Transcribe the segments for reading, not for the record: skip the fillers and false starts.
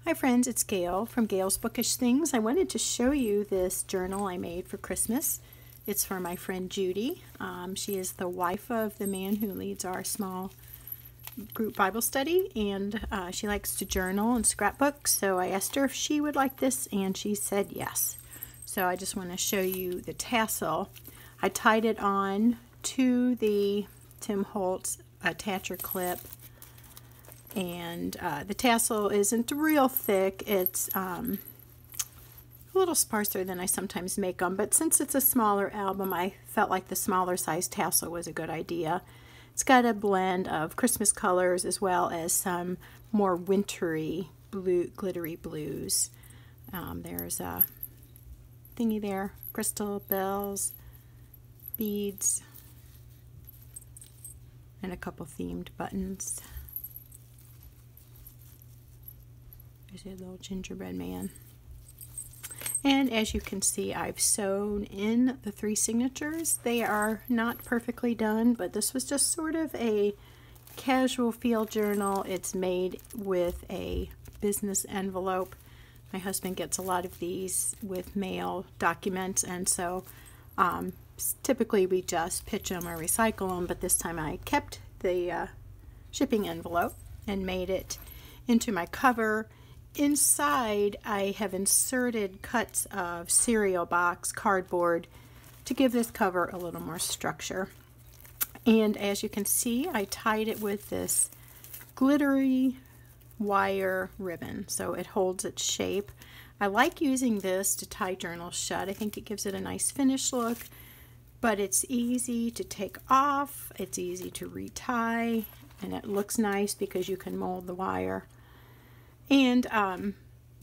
Hi friends, it's Gail from Gail's Bookish Things. I wanted to show you this journal I made for Christmas. It's for my friend Judy. She is the wife of the man who leads our small group Bible study, and she likes to journal and scrapbook, so I asked her if she would like this, and she said yes. So I just want to show you the tassel. I tied it on to the Tim Holtz attacher clip, and the tassel isn't real thick. It's a little sparser than I sometimes make them, but since it's a smaller album, I felt like the smaller size tassel was a good idea. It's got a blend of Christmas colors as well as some more wintry blue, glittery blues. There's a thingy there, crystal bells, beads, and a couple themed buttons. There's a little gingerbread man. And as you can see, I've sewn in the 3 signatures. They are not perfectly done, but this was just sort of a casual feel journal. It's made with a business envelope. My husband gets a lot of these with mail documents, and so typically we just pitch them or recycle them, but this time I kept the shipping envelope and made it into my cover. Inside, I have inserted cuts of cereal box cardboard to give this cover a little more structure. And as you can see, I tied it with this glittery wire ribbon so it holds its shape. I like using this to tie journals shut. I think it gives it a nice finished look, but it's easy to take off, it's easy to retie, and it looks nice because you can mold the wire. And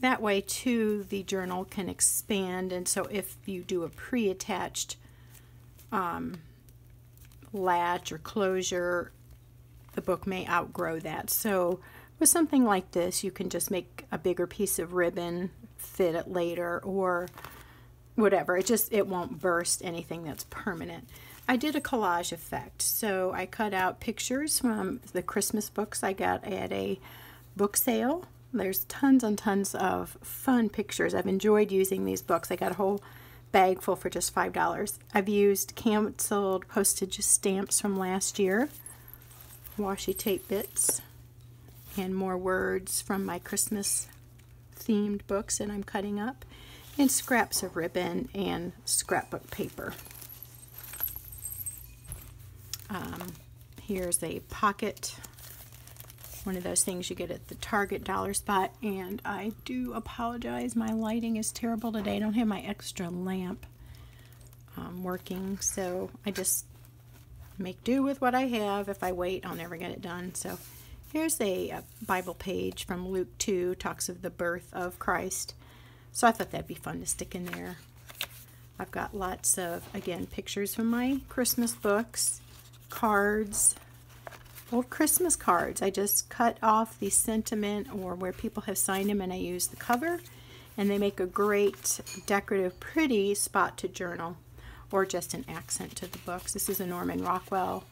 that way too the journal can expand, and so if you do a pre-attached latch or closure, the book may outgrow that. So with something like this, you can just make a bigger piece of ribbon, fit it later, or whatever. It won't burst anything that's permanent. I did a collage effect, so I cut out pictures from the Christmas books I got at a book sale. There's tons and tons of fun pictures. I've enjoyed using these books. I got a whole bag full for just $5. I've used canceled postage stamps from last year, washi tape bits, and more words from my Christmas themed books that I'm cutting up, and scraps of ribbon and scrapbook paper. Here's a pocket, one of those things you get at the Target dollar spot, and I do apologize, my lighting is terrible today. I don't have my extra lamp working, so I just make do with what I have. If I wait, I'll never get it done. So here's a Bible page from Luke 2, talks of the birth of Christ. So I thought that'd be fun to stick in there. I've got lots of, again, pictures from my Christmas books, cards, old Christmas cards. I just cut off the sentiment or where people have signed them, and I use the cover, and they make a great decorative, pretty spot to journal or just an accent to the books. This is a Norman Rockwell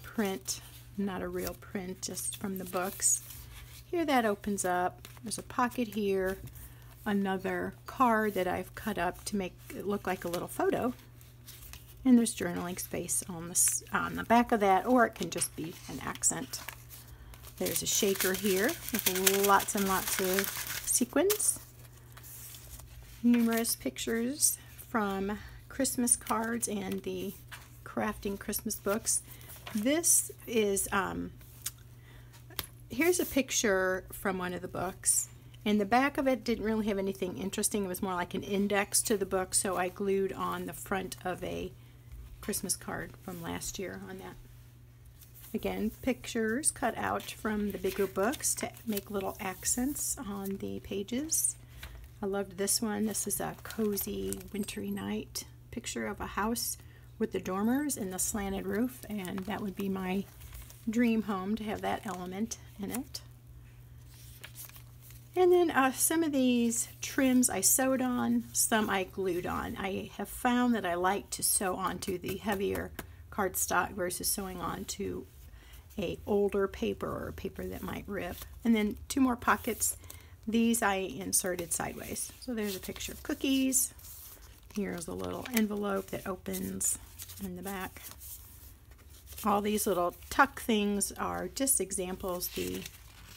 print, not a real print, just from the books. Here that opens up. There's a pocket here, another card that I've cut up to make it look like a little photo. And there's journaling space on the back of that, or it can just be an accent. There's a shaker here with lots and lots of sequins. Numerous pictures from Christmas cards and the crafting Christmas books. This is, here's a picture from one of the books. And the back of it didn't really have anything interesting. It was more like an index to the book, so I glued on the front of a Christmas card from last year on that. Again, pictures cut out from the bigger books to make little accents on the pages. I loved this one. This is a cozy wintry night picture of a house with the dormers and the slanted roof, and that would be my dream home, to have that element in it. And then some of these trims I sewed on, some I glued on. I have found that I like to sew onto the heavier cardstock versus sewing onto a older paper or a paper that might rip. And then 2 more pockets. These I inserted sideways. So there's a picture of cookies. Here's a little envelope that opens in the back. All these little tuck things are just examples. The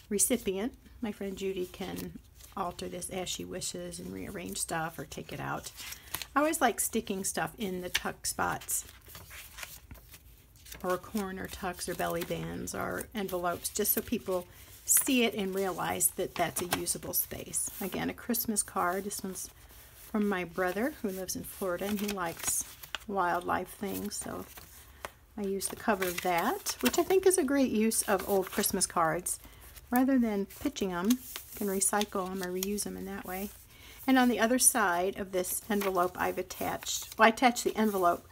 recipient, my friend Judy, can alter this as she wishes and rearrange stuff or take it out. I always like sticking stuff in the tuck spots or corner tucks or belly bands or envelopes just so people see it and realize that that's a usable space. Again, a Christmas card. This one's from my brother who lives in Florida, and he likes wildlife things, so I use the cover of that, which I think is a great use of old Christmas cards. Rather than pitching them, you can recycle them or reuse them in that way. And on the other side of this envelope, I attached the envelope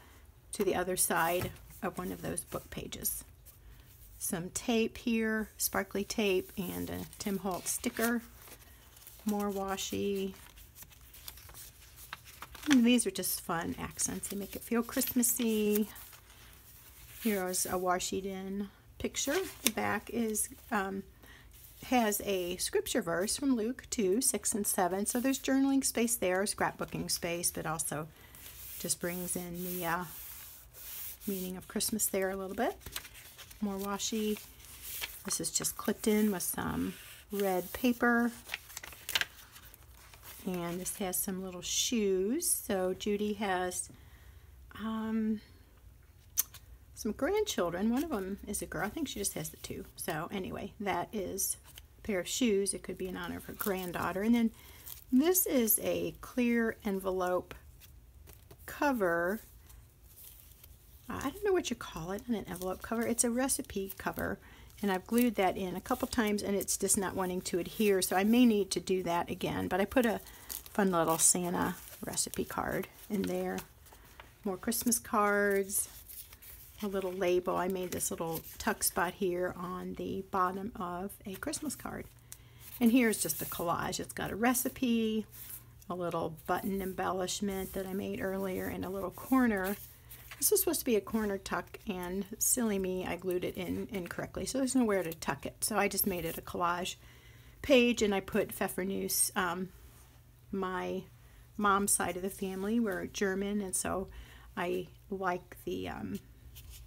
to the other side of one of those book pages. Some tape here, sparkly tape, and a Tim Holtz sticker. More washi. And these are just fun accents. They make it feel Christmassy. Here's a washi-in picture. The back is has a scripture verse from Luke 2, 6 and 7. So there's journaling space there, scrapbooking space, but also just brings in the meaning of Christmas there a little bit. More washi. This is just clipped in with some red paper. And this has some little shoes. So Judy has some grandchildren. One of them is a girl. I think she just has the two. So anyway, that is a pair of shoes. It could be in honor of her granddaughter. And then this is a clear envelope cover. I don't know what you call it, an envelope cover. It's a recipe cover, and I've glued that in a couple times, and it's just not wanting to adhere, so I may need to do that again. But I put a fun little Santa recipe card in there. More Christmas cards. A little label. I made this little tuck spot here on the bottom of a Christmas card. And here's just a collage. It's got a recipe, a little button embellishment that I made earlier, and a little corner. This was supposed to be a corner tuck, and silly me, I glued it in incorrectly, so there's nowhere to tuck it. So I just made it a collage page, and I put Pfeffernusse. My mom's side of the family were German, and so I like the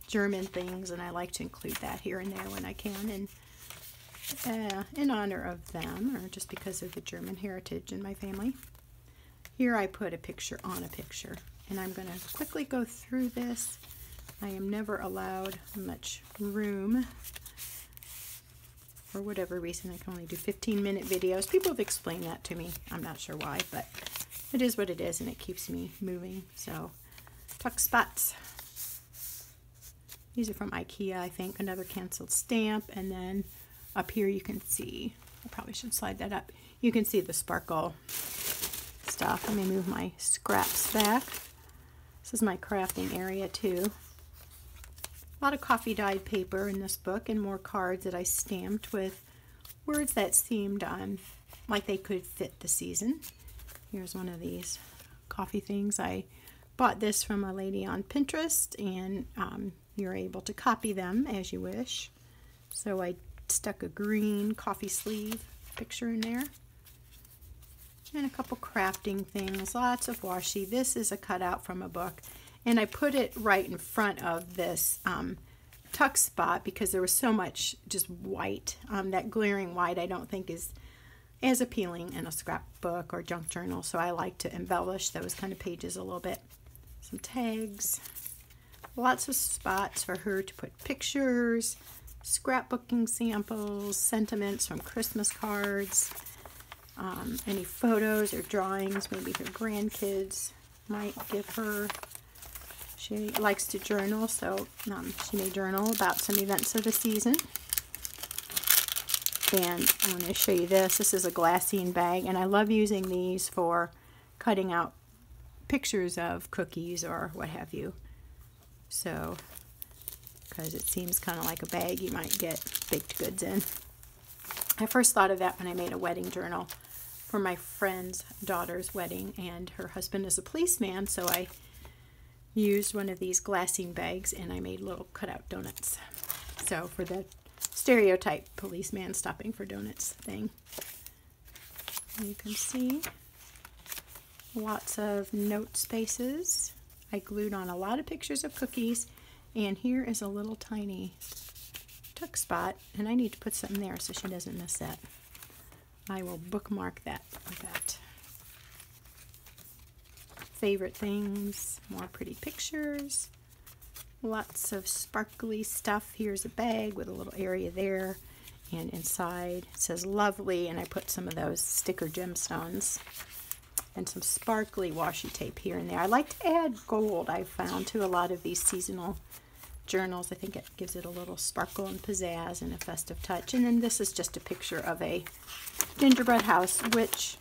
German things, and I like to include that here and there when I can, and in honor of them, or just because of the German heritage in my family. Here I put a picture on a picture, and I'm going to quickly go through this. I am never allowed much room. For whatever reason, I can only do 15-minute videos. People have explained that to me. I'm not sure why, but it is what it is, and it keeps me moving. So, tuck spots. These are from IKEA, I think. Another canceled stamp, and then up here you can see, I probably should slide that up. You can see the sparkle stuff. Let me move my scraps back. This is my crafting area too. A lot of coffee dyed paper in this book, and more cards that I stamped with words that seemed like they could fit the season. Here's one of these coffee things. I bought this from a lady on Pinterest, and you're able to copy them as you wish. So I stuck a green coffee sleeve picture in there. And a couple crafting things, lots of washi. This is a cutout from a book, and I put it right in front of this tuck spot because there was so much just white. That glaring white I don't think is as appealing in a scrapbook or junk journal, so I like to embellish those kind of pages a little bit. Some tags, lots of spots for her to put pictures, scrapbooking samples, sentiments from Christmas cards. Any photos or drawings maybe her grandkids might give her. She likes to journal, so she may journal about some events of the season. And I want to show you this. This is a glassine bag, and I love using these for cutting out pictures of cookies or what have you. So, because it seems kind of like a bag you might get baked goods in. I first thought of that when I made a wedding journal for my friend's daughter's wedding, and her husband is a policeman, so I used one of these glassine bags and I made little cutout donuts. So for the stereotype policeman stopping for donuts thing. You can see lots of note spaces. I glued on a lot of pictures of cookies, and here is a little tiny tuck spot, and I need to put something there so she doesn't miss that. I will bookmark that with that. Favorite things, more pretty pictures, lots of sparkly stuff. Here's a bag with a little area there, and inside it says lovely, and I put some of those sticker gemstones and some sparkly washi tape here and there. I like to add gold, I've found, to a lot of these seasonal journals. I think it gives it a little sparkle and pizzazz and a festive touch. And then this is just a picture of a gingerbread house, which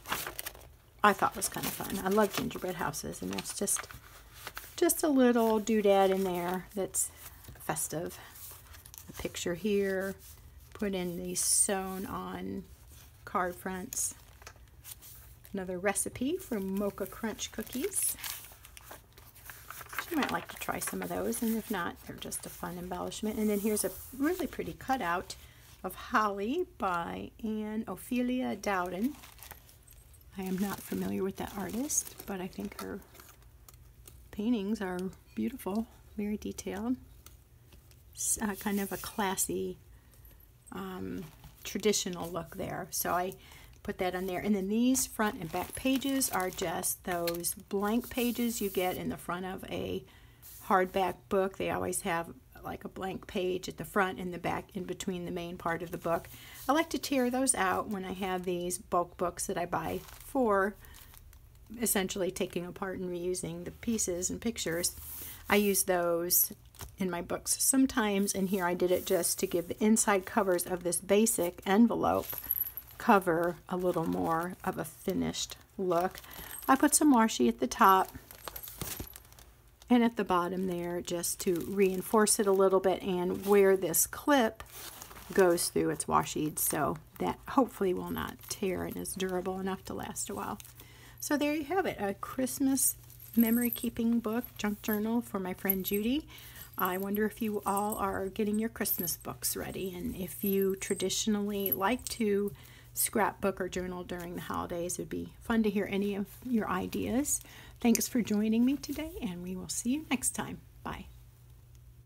I thought was kind of fun. I love gingerbread houses, and that's just a little doodad in there that's festive. A picture here, put in these sewn on card fronts. Another recipe for Mocha Crunch cookies. You might like to try some of those, and if not, they're just a fun embellishment. And then here's a really pretty cutout of Holly by Anne Ophelia Dowden. I am not familiar with that artist, but I think her paintings are beautiful, very detailed. Kind of a classy, traditional look there. So I put that on there. And then these front and back pages are just those blank pages you get in the front of a hardback book. They always have like a blank page at the front and the back in between the main part of the book. I like to tear those out when I have these bulk books that I buy for essentially taking apart and reusing the pieces and pictures. I use those in my books sometimes, and here I did it just to give the inside covers of this basic envelope cover a little more of a finished look. I put some washi at the top and at the bottom there just to reinforce it a little bit, and where this clip goes through, it's washied, so that hopefully will not tear and is durable enough to last a while. So there you have it, a Christmas memory keeping book, junk journal for my friend Judy. I wonder if you all are getting your Christmas books ready, and if you traditionally like to scrapbook or journal during the holidays. It would be fun to hear any of your ideas. Thanks for joining me today, and we will see you next time. Bye.